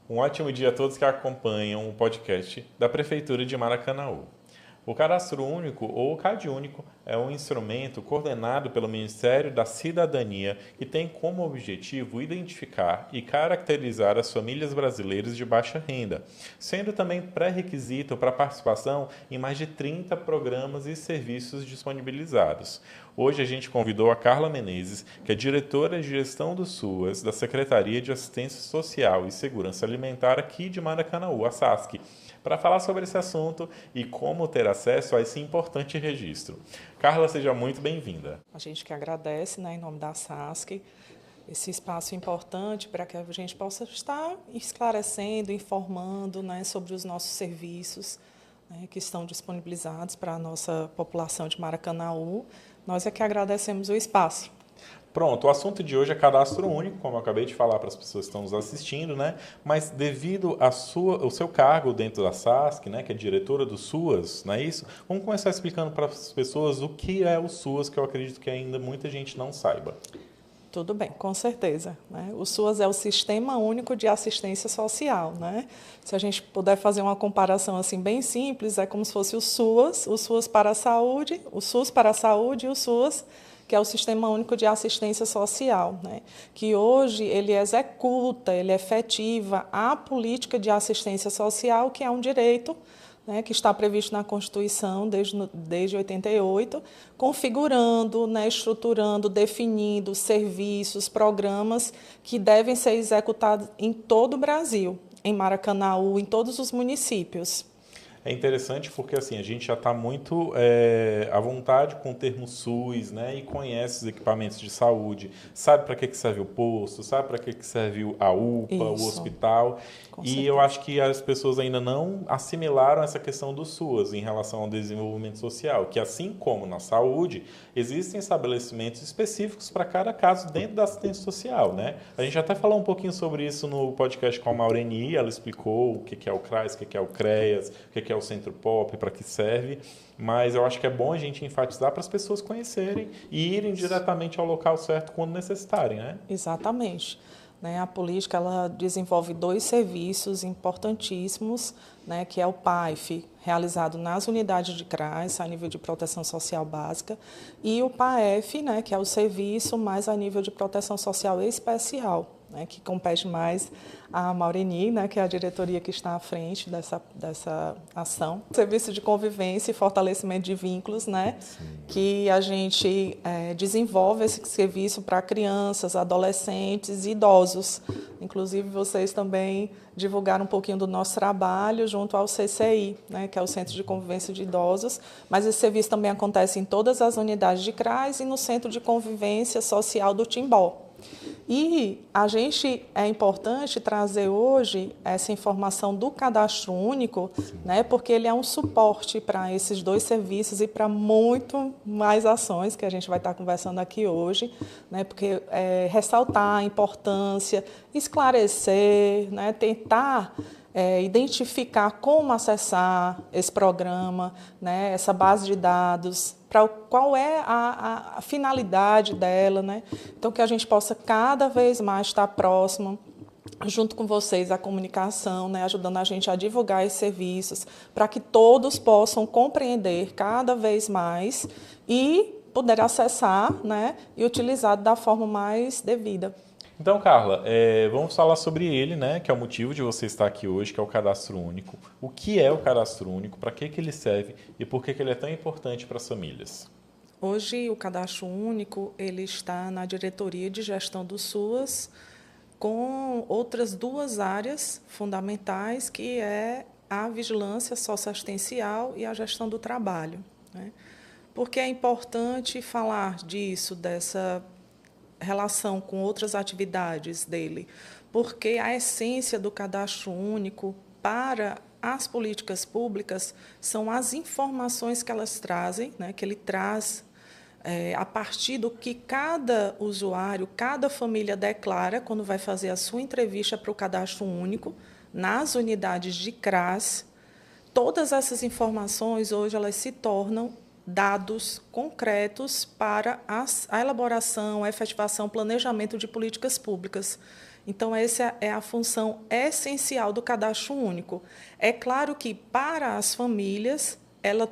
Um ótimo dia a todos que acompanham o podcast da Prefeitura de Maracanaú. O Cadastro Único, ou CAD Único, é um instrumento coordenado pelo Ministério da Cidadania que tem como objetivo identificar e caracterizar as famílias brasileiras de baixa renda, sendo também pré-requisito para participação em mais de 30 programas e serviços disponibilizados. Hoje a gente convidou a Carla Menezes, que é diretora de gestão do SUAS, da Secretaria de Assistência Social e Segurança Alimentar aqui de Maracanaú, a SASC, para falar sobre esse assunto e como ter acesso a esse importante registro. Carla, seja muito bem-vinda. A gente que agradece, em nome da SASC, esse espaço importante para que a gente possa estar esclarecendo, informando, sobre os nossos serviços, que estão disponibilizados para a nossa população de Maracanaú. Nós é que agradecemos o espaço. Pronto, o assunto de hoje é cadastro único, como eu acabei de falar para as pessoas que estão nos assistindo, Mas devido ao seu cargo dentro da SASC, que é diretora do SUAS, não é isso? Vamos começar explicando para as pessoas o que é o SUAS, que eu acredito que ainda muita gente não saiba. Tudo bem, com certeza. O SUAS é o Sistema Único de Assistência Social. Se a gente puder fazer uma comparação assim bem simples, é como se fosse o SUS para a saúde, o SUS para a saúde e o SUAS, que é o Sistema Único de Assistência Social, que hoje ele executa, ele efetiva a política de assistência social, que é um direito, que está previsto na Constituição desde 88, configurando, estruturando, definindo serviços, programas que devem ser executados em todo o Brasil, em Maracanaú, em todos os municípios. É interessante porque assim, a gente já está muito à vontade com o termo SUS, e conhece os equipamentos de saúde, sabe para que serve o posto, sabe para que serve a UPA, Isso. o hospital. E eu acho que as pessoas ainda não assimilaram essa questão do SUAS em relação ao desenvolvimento social, que assim como na saúde, existem estabelecimentos específicos para cada caso dentro da assistência social. A gente até falou um pouquinho sobre isso no podcast com a Maureni, ela explicou o que é o CRAS, o que é o CREAS, o que é o Centro Pop, para que serve, mas eu acho que é bom a gente enfatizar para as pessoas conhecerem e irem diretamente ao local certo quando necessitarem, Exatamente. A política ela desenvolve 2 serviços importantíssimos, que é o PAEF, realizado nas unidades de CRAS, a nível de proteção social básica, e o PAEF, que é o serviço mais a nível de proteção social especial, que compete mais a Maureni, que é a diretoria que está à frente dessa ação. Serviço de convivência e fortalecimento de vínculos, que a gente desenvolve esse serviço para crianças, adolescentes e idosos. Inclusive, vocês também divulgaram um pouquinho do nosso trabalho junto ao CCI, que é o Centro de Convivência de Idosos, mas esse serviço também acontece em todas as unidades de CRAS e no Centro de Convivência Social do Timbó. E é importante trazer hoje essa informação do cadastro único, porque ele é um suporte para esses 2 serviços e para muito mais ações que a gente vai estar conversando aqui hoje, porque ressaltar a importância, esclarecer, tentar identificar como acessar esse programa, essa base de dados, qual é a finalidade dela, Então, que a gente possa cada vez mais estar próximo, junto com vocês, a comunicação, ajudando a gente a divulgar esses serviços, para que todos possam compreender cada vez mais e poder acessar, e utilizar da forma mais devida. Então, Carla, vamos falar sobre ele, que é o motivo de você estar aqui hoje, que é o Cadastro Único. O que é o Cadastro Único, para que ele serve e por que ele é tão importante para as famílias? Hoje, o Cadastro Único ele está na diretoria de gestão do SUAS, com outras 2 áreas fundamentais, que é a vigilância socioassistencial e a gestão do trabalho. Por que é importante falar disso, dessa relação com outras atividades dele? Porque a essência do Cadastro Único para as políticas públicas são as informações que elas trazem, que ele traz a partir do que cada usuário, cada família declara quando vai fazer a sua entrevista para o Cadastro Único, nas unidades de CRAS. Todas essas informações, hoje, elas se tornam dados concretos para a elaboração, a efetivação, planejamento de políticas públicas. Então, essa é a função essencial do cadastro único. É claro que, para as famílias, ele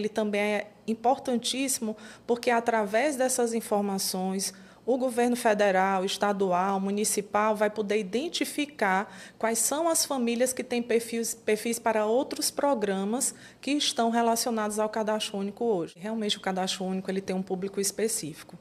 também é importantíssimo, porque, através dessas informações, o governo federal, estadual, municipal vai poder identificar quais são as famílias que têm perfis para outros programas que estão relacionados ao cadastro único hoje. Realmente, o cadastro único ele tem um público específico.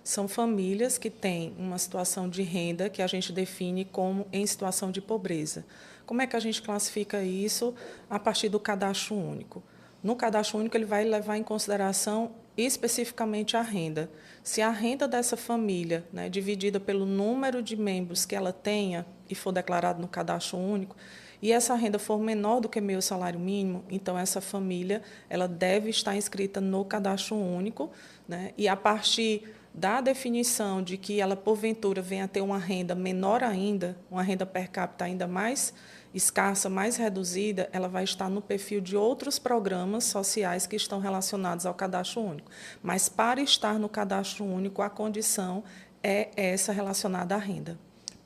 São famílias que têm uma situação de renda que a gente define como em situação de pobreza. Como é que a gente classifica isso a partir do cadastro único? No cadastro único, ele vai levar em consideração especificamente a renda. Se a renda dessa família, né, dividida pelo número de membros que ela tenha e for declarado no cadastro único, e essa renda for menor do que meio salário mínimo, então essa família ela deve estar inscrita no cadastro único, né, e a partir da definição de que ela, porventura, venha a ter uma renda menor ainda, uma renda per capita ainda mais escassa, mais reduzida, ela vai estar no perfil de outros programas sociais que estão relacionados ao cadastro único. Mas, para estar no cadastro único, a condição é essa relacionada à renda.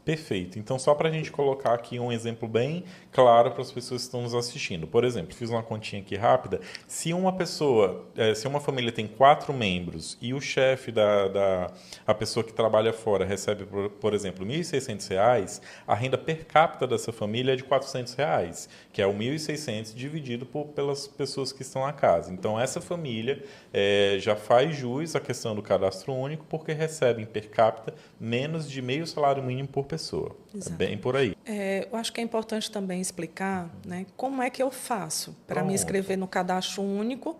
Perfeito. Então, só para a gente colocar aqui um exemplo bem claro para as pessoas que estão nos assistindo. Por exemplo, fiz uma continha aqui rápida. Se uma pessoa, se uma família tem 4 membros e o chefe a pessoa que trabalha fora recebe, por exemplo, R$ 1.600, a renda per capita dessa família é de R$ 400, que é o 1.600 dividido pelas pessoas que estão na casa. Então, essa família já faz jus à questão do cadastro único porque recebe per capita menos de meio salário mínimo por pessoa. Exato. É bem por aí. Eu acho que é importante também explicar, né, como é que eu faço para me inscrever no cadastro único,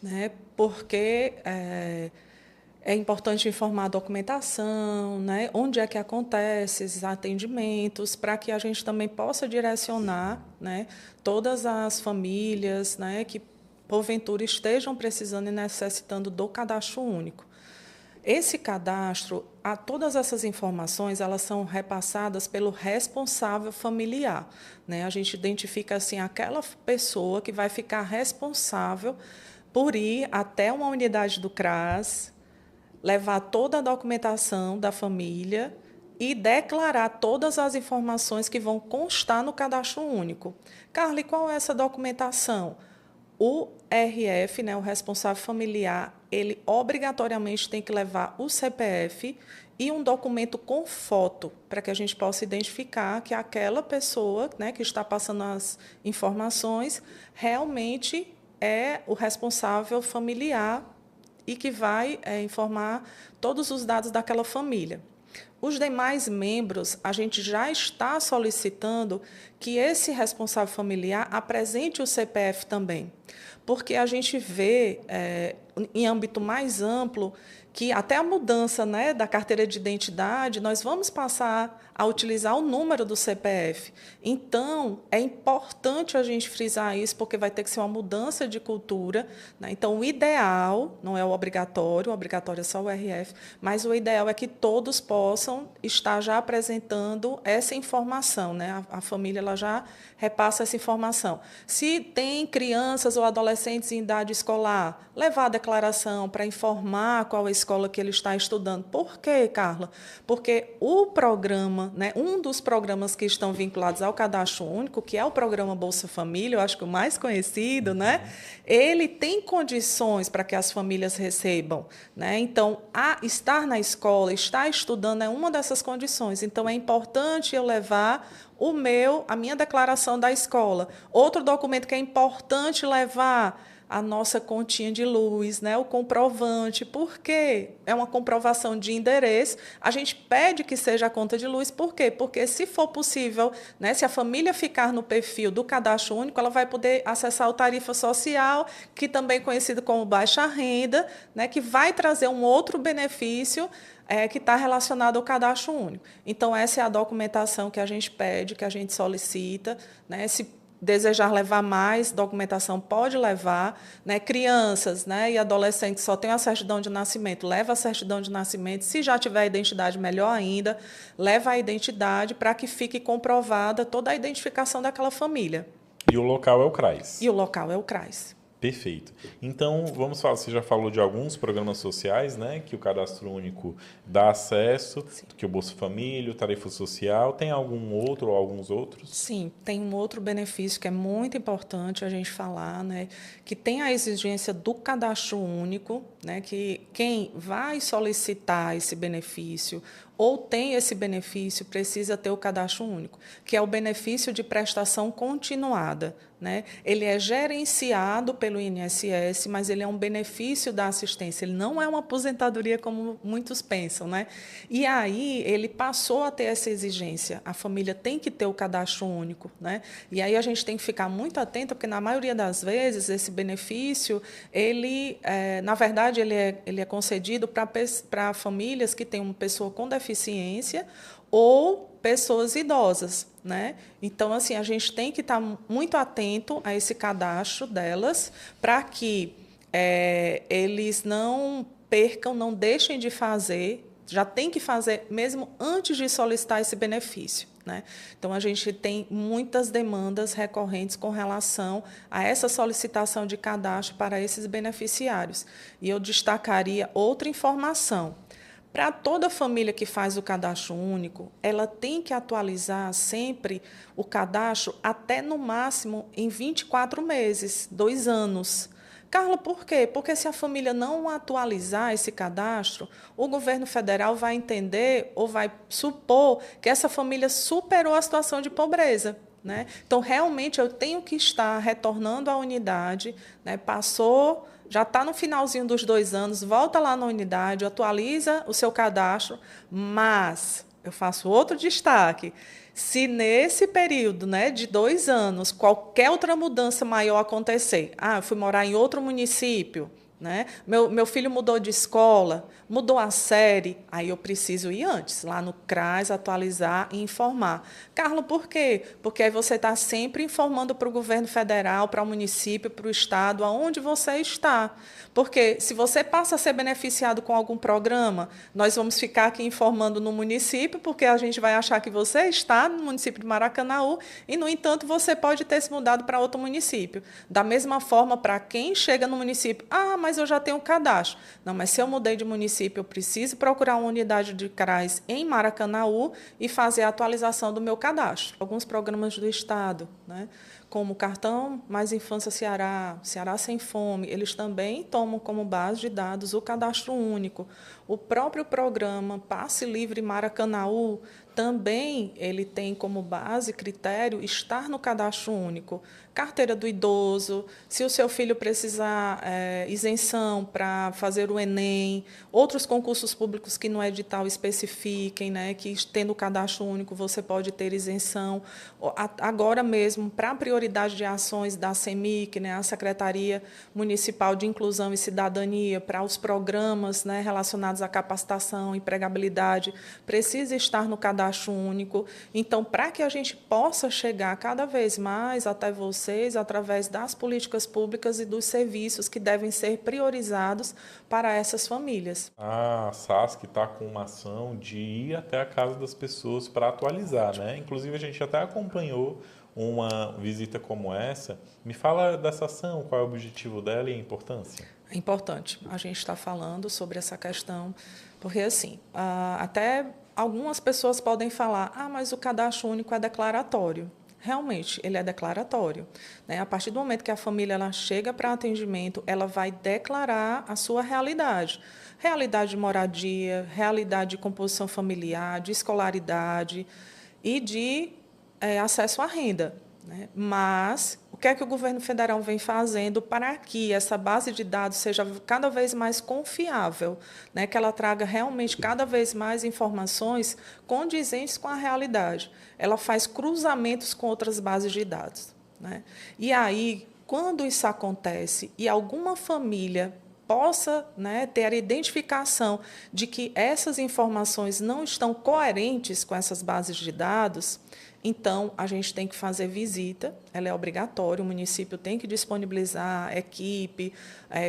né, porque é importante informar a documentação, né, onde é que acontece esses atendimentos, para que a gente também possa direcionar, né, todas as famílias, né, que porventura estejam precisando e necessitando do cadastro único. Esse cadastro, todas essas informações, elas são repassadas pelo responsável familiar, né? A gente identifica assim aquela pessoa que vai ficar responsável por ir até uma unidade do CRAS, levar toda a documentação da família e declarar todas as informações que vão constar no cadastro único. Carla, e qual é essa documentação? O RF, né, o responsável familiar, ele obrigatoriamente tem que levar o CPF e um documento com foto, para que a gente possa identificar que aquela pessoa, né, que está passando as informações realmente é o responsável familiar e que vai informar todos os dados daquela família. Os demais membros, a gente já está solicitando que esse responsável familiar apresente o CPF também, porque a gente vê, em âmbito mais amplo, que até a mudança, né, da carteira de identidade, nós vamos passar a utilizar o número do CPF. Então, é importante a gente frisar isso, porque vai ter que ser uma mudança de cultura, né? Então, o ideal, não é o obrigatório é só o RF, mas o ideal é que todos possam estar já apresentando essa informação, né? A família ela já repassa essa informação. Se tem crianças ou adolescentes em idade escolar, levar a declaração para informar qual é a escola que ele está estudando. Por quê, Carla? Porque o programa, né, um dos programas que estão vinculados ao cadastro único, que é o programa Bolsa Família, eu acho que o mais conhecido, né, ele tem condições para que as famílias recebam, né? Então, estar na escola, estar estudando é uma dessas condições. Então, é importante eu levar a minha declaração da escola. Outro documento que é importante levar, a nossa continha de luz, né, o comprovante, porque é uma comprovação de endereço. A gente pede que seja a conta de luz, por quê? Porque, se for possível, né, se a família ficar no perfil do cadastro único, ela vai poder acessar o tarifa social, que também é conhecido como baixa renda, né, que vai trazer um outro benefício que está relacionado ao cadastro único. Então, essa é a documentação que a gente pede, que a gente solicita, né, se desejar levar mais documentação, pode levar, né? Crianças, né, e adolescentes só têm a certidão de nascimento, leva a certidão de nascimento. Se já tiver a identidade, melhor ainda, leva a identidade para que fique comprovada toda a identificação daquela família. E o local é o CRAS. E o local é o CRAS. Perfeito. Então, vamos falar, você já falou de alguns programas sociais, né, que o Cadastro Único dá acesso, Sim. que o Bolsa Família, o Tarifa Social, tem algum outro ou alguns outros? Sim, tem um outro benefício que é muito importante a gente falar, né, que tem a exigência do cadastro único, né, que quem vai solicitar esse benefício ou tem esse benefício precisa ter o cadastro único, que é o benefício de prestação continuada, né? Ele é gerenciado pelo INSS, mas ele é um benefício da assistência, ele não é uma aposentadoria como muitos pensam, né? E aí ele passou a ter essa exigência, a família tem que ter o cadastro único, né? E aí a gente tem que ficar muito atento, porque na maioria das vezes esse benefício, na verdade, ele é concedido para famílias que têm uma pessoa com deficiência ou pessoas idosas, né? Então, assim, a gente tem que estar muito atento a esse cadastro delas para que eles não percam, não deixem de fazer, já tem que fazer mesmo antes de solicitar esse benefício, né? Então, a gente tem muitas demandas recorrentes com relação a essa solicitação de cadastro para esses beneficiários. E eu destacaria outra informação. Para toda família que faz o cadastro único, ela tem que atualizar sempre o cadastro até, no máximo, em 24 meses, 2 anos. Carla, por quê? Porque se a família não atualizar esse cadastro, o governo federal vai entender ou vai supor que essa família superou a situação de pobreza, né? Então, realmente, eu tenho que estar retornando à unidade, né? Passou, já está no finalzinho dos 2 anos, volta lá na unidade, atualiza o seu cadastro, mas eu faço outro destaque. Se nesse período, né, de 2 anos, qualquer outra mudança maior acontecer, eu fui morar em outro município, né? Meu filho mudou de escola, mudou a série, aí eu preciso ir antes, lá no CRAS, atualizar e informar. Carla, por quê? Porque aí você está sempre informando para o governo federal, para o município, para o estado, aonde você está. Porque se você passa a ser beneficiado com algum programa, nós vamos ficar aqui informando no município, porque a gente vai achar que você está no município de Maracanaú e, no entanto, você pode ter se mudado para outro município. Da mesma forma, para quem chega no município, mas eu já tenho um cadastro. Não, mas se eu mudei de município, eu preciso procurar uma unidade de CRAS em Maracanaú e fazer a atualização do meu cadastro. Alguns programas do Estado, né, como o Cartão Mais Infância Ceará, Ceará Sem Fome, eles também tomam como base de dados o cadastro único. O próprio programa Passe Livre Maracanaú também ele tem como base, critério, estar no cadastro único. Carteira do idoso, se o seu filho precisar isenção para fazer o Enem, outros concursos públicos que no edital especifiquem, né, que tendo o cadastro único você pode ter isenção. Agora mesmo, para a prioridade de ações da CEMIC, né, a Secretaria Municipal de Inclusão e Cidadania, para os programas, né, relacionados à capacitação, empregabilidade, precisa estar no cadastro único. Então, para que a gente possa chegar cada vez mais até vocês, através das políticas públicas e dos serviços que devem ser priorizados para essas famílias. A SASC está com uma ação de ir até a casa das pessoas para atualizar, né? Inclusive, a gente até acompanhou uma visita como essa. Me fala dessa ação, qual é o objetivo dela e a importância? É importante a gente estar falando sobre essa questão, porque, assim, até algumas pessoas podem falar, mas o cadastro único é declaratório. Realmente, ele é declaratório, né? A partir do momento que a família ela chega para atendimento, ela vai declarar a sua realidade. Realidade de moradia, realidade de composição familiar, de escolaridade e de acesso à renda, né? Mas o que é que o governo federal vem fazendo para que essa base de dados seja cada vez mais confiável, né? Que ela traga realmente cada vez mais informações condizentes com a realidade. Ela faz cruzamentos com outras bases de dados, né? E aí, quando isso acontece e alguma família possa, né, ter a identificação de que essas informações não estão coerentes com essas bases de dados, então, a gente tem que fazer visita, ela é obrigatória, o município tem que disponibilizar equipe,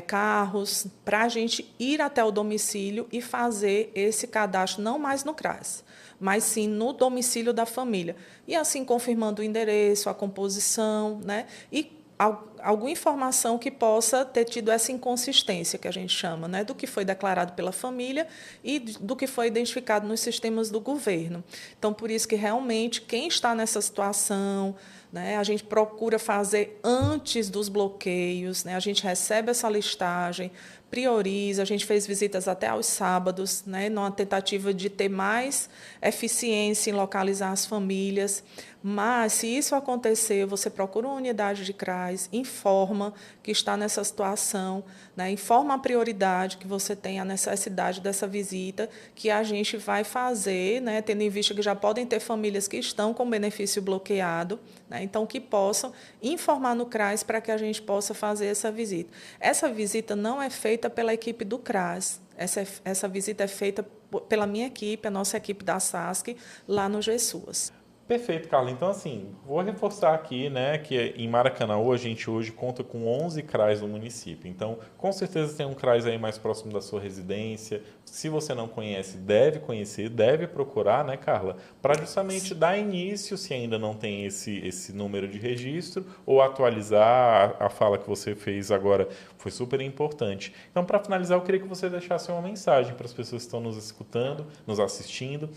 carros, para a gente ir até o domicílio e fazer esse cadastro, não mais no CRAS, mas sim no domicílio da família. E assim, confirmando o endereço, a composição, né? E alguma informação que possa ter tido essa inconsistência, que a gente chama, né, do que foi declarado pela família e do que foi identificado nos sistemas do governo. Então, por isso que realmente quem está nessa situação, né, a gente procura fazer antes dos bloqueios, né, a gente recebe essa listagem, prioriza, a gente fez visitas até aos sábados, né, numa tentativa de ter mais eficiência em localizar as famílias. Mas, se isso acontecer, você procura uma unidade de CRAS, informa que está nessa situação, né, informa a prioridade que você tem, a necessidade dessa visita, que a gente vai fazer, né, tendo em vista que já podem ter famílias que estão com benefício bloqueado, né, então que possam informar no CRAS para que a gente possa fazer essa visita. Essa visita não é feita pela equipe do CRAS, essa visita é feita pela minha equipe, a nossa equipe da SASC, lá no GESUAS. Perfeito, Carla. Então, assim, vou reforçar aqui, né, que em Maracanaú a gente hoje conta com 11 CRAs no município. Então, com certeza tem um CRAs aí mais próximo da sua residência. Se você não conhece, deve conhecer, deve procurar, né, Carla? Para justamente dar início, se ainda não tem esse número de registro, ou atualizar a fala que você fez agora. Foi super importante. Então, para finalizar, eu queria que você deixasse uma mensagem para as pessoas que estão nos escutando, nos assistindo,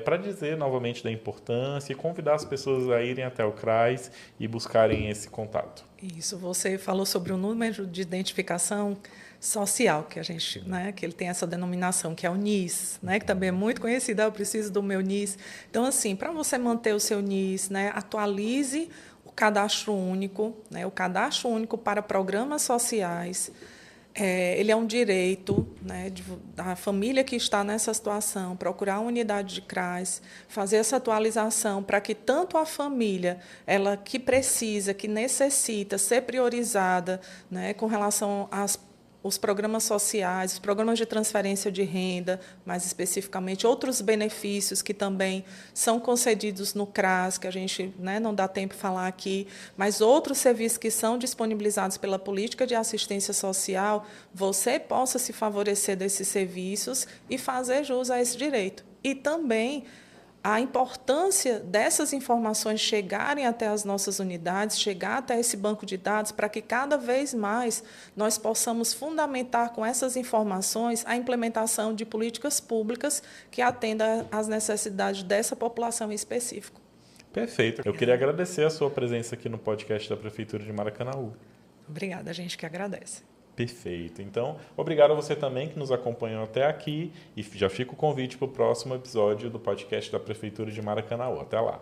para dizer novamente da importância e convidar as pessoas a irem até o CRAS e buscarem esse contato. Isso, você falou sobre o número de identificação social, que a gente, né, que ele tem essa denominação, que é o NIS, né, que também é muito conhecido, eu preciso do meu NIS. Então, assim, para você manter o seu NIS, né, atualize o cadastro único, né, o cadastro único para programas sociais. Ele é um direito, né, da família que está nessa situação, procurar uma unidade de CRAS, fazer essa atualização para que tanto a família, ela que precisa, que necessita ser priorizada, né, com relação os programas sociais, os programas de transferência de renda, mais especificamente, outros benefícios que também são concedidos no CRAS, que a gente, né, não dá tempo de falar aqui, mas outros serviços que são disponibilizados pela política de assistência social, você possa se favorecer desses serviços e fazer jus a esse direito. E também a importância dessas informações chegarem até as nossas unidades, chegar até esse banco de dados, para que cada vez mais nós possamos fundamentar com essas informações a implementação de políticas públicas que atendam às necessidades dessa população em específico. Perfeito. Eu queria agradecer a sua presença aqui no podcast da Prefeitura de Maracanaú. Obrigada, a gente que agradece. Perfeito. Então, obrigado a você também que nos acompanhou até aqui e já fica o convite para o próximo episódio do podcast da Prefeitura de Maracanaú. Até lá.